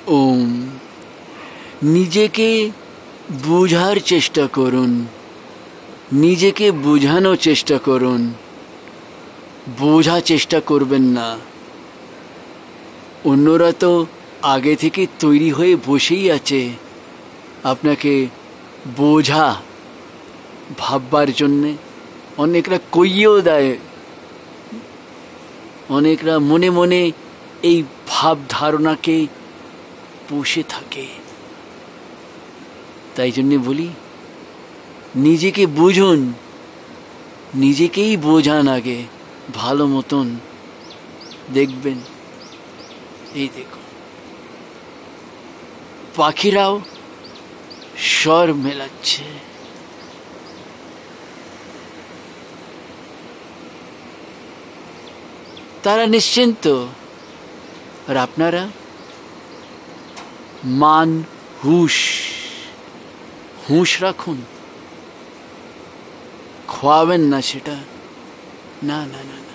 ওম। নিজেকে বোঝার চেষ্টা করুন, নিজেকে বোঝানোর চেষ্টা করুন, বোঝার চেষ্টা করবেন না। অন্যরা তো আগে থেকে তৈরি হয়ে বসেই আছে আপনাকে বোঝা ভাববার জন্যে। অনেকরা কইয়েও দেয়, অনেকরা মনে মনে এই ভাব ধারণাকে পুষে থাকে। তাই জন্যে বলি, নিজেকে বুঝুন, নিজেকেই বোঝান আগে ভালো মতন। দেখবেন, এই দেখুন পাখিরাও স্বর মেলাচ্ছে। তারা নিশ্চিন্ত, আর আপনারা মান হুঁশ হুঁশ রাখুন। খোয়াবেন না সেটা, না না না।